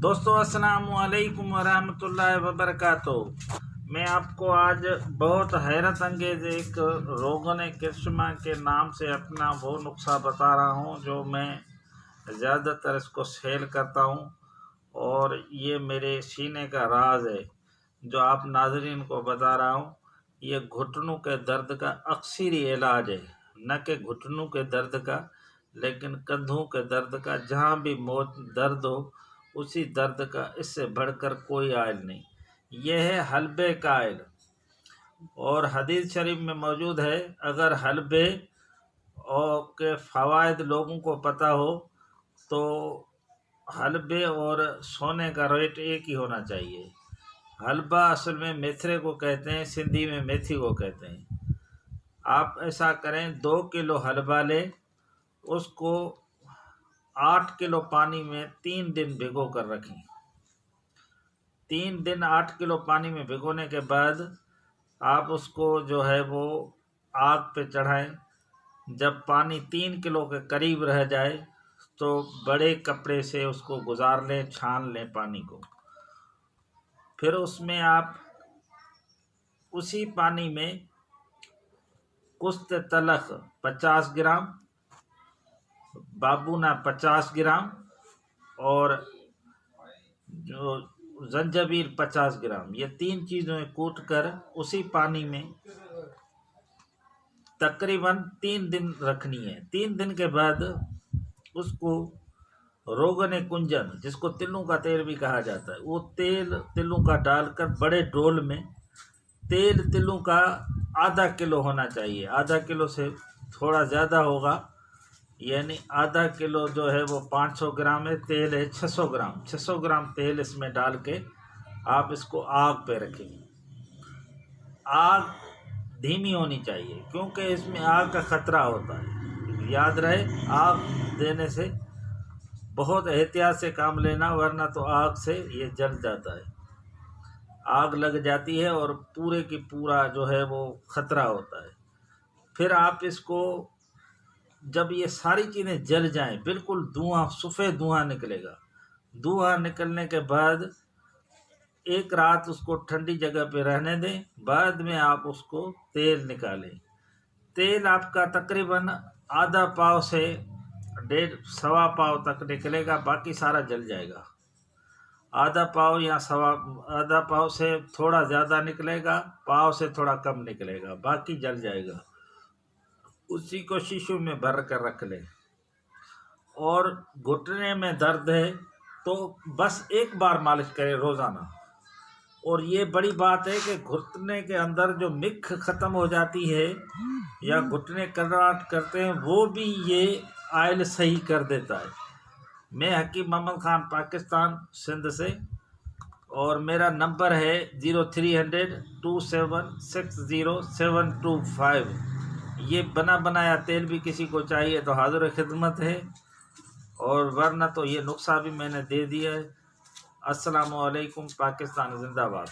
दोस्तों अस्सलाम वालेकुम वरहमतुल्लाहि वबरकातुहू। मैं आपको आज बहुत हैरत अंगेज़ एक रोगन किस्मा के नाम से अपना वो नुस्खा बता रहा हूँ जो मैं ज़्यादातर इसको सेल करता हूँ, और ये मेरे सीने का राज है जो आप नाज़रीन को बता रहा हूँ। ये घुटनों के दर्द का अक्सरी इलाज है, न कि घुटनों के दर्द का, लेकिन कंधों के दर्द का। जहाँ भी दर्द हो उसी दर्द का, इससे बढ़कर कोई आयल नहीं। यह है हलबे का आयल, और हदीस शरीफ में मौजूद है, अगर हलबे और के फ़वाइद लोगों को पता हो तो हलबे और सोने का रेट एक ही होना चाहिए। हलबा असल में मेथरे को कहते हैं, सिंधी में मेथी को कहते हैं। आप ऐसा करें, 2 किलो हलवा लें, उसको 8 किलो पानी में 3 दिन भिगो कर रखें। 3 दिन 8 किलो पानी में भिगोने के बाद आप उसको जो है वो आग पे चढ़ाएं। जब पानी 3 किलो के करीब रह जाए तो बड़े कपड़े से उसको गुजार लें, छान लें पानी को। फिर उसमें आप उसी पानी में कुश्त तलख 50 ग्राम, बाबूना 50 ग्राम और जो जंजबील 50 ग्राम, ये 3 चीज़ें कूट कर उसी पानी में तकरीबन 3 दिन रखनी है। 3 दिन के बाद उसको रोगन कुंजन, जिसको तिलों का तेल भी कहा जाता है, वो तेल तिलों का डालकर बड़े डोल में, तेल तिलों का आधा किलो होना चाहिए। आधा किलो से थोड़ा ज़्यादा होगा, यानी आधा किलो जो है वो 500 ग्राम है, तेल है 600 ग्राम। 600 ग्राम तेल इसमें डाल के आप इसको आग पे रखेंगे। आग धीमी होनी चाहिए क्योंकि इसमें आग का ख़तरा होता है। याद रहे, आग देने से बहुत एहतियात से काम लेना, वरना तो आग से ये जल जाता है। आग लग जाती है और पूरे की पूरा जो है वो ख़तरा होता है। फिर आप इसको, जब ये सारी चीज़ें जल जाएं, बिल्कुल धुआं, सफ़ेद धुआं निकलेगा। धुआं निकलने के बाद एक रात उसको ठंडी जगह पे रहने दें। बाद में आप उसको तेल निकालें। तेल आपका तकरीबन आधा पाव से 1.5 सवा पाव तक निकलेगा, बाकी सारा जल जाएगा। आधा पाव या आधा पाव से थोड़ा ज़्यादा निकलेगा, पाव से थोड़ा कम निकलेगा, बाकी जल जाएगा। उसी को शीशों में भर कर रख लें। और घुटने में दर्द है तो बस एक बार मालिश करें रोज़ाना। और ये बड़ी बात है कि घुटने के अंदर जो मिख ख़त्म हो जाती है या घुटने करवाट करते हैं, वो भी ये आयल सही कर देता है। मैं हकीम मोहम्मद ख़ान, पाकिस्तान, सिंध से, और मेरा नंबर है 0300 2760 725। ये बना बनाया तेल भी किसी को चाहिए तो हाज़िर खिदमत है, और वरना तो ये नुस्खा भी मैंने दे दिया है। अस्सलामु अलैकुम। पाकिस्तान जिंदाबाद।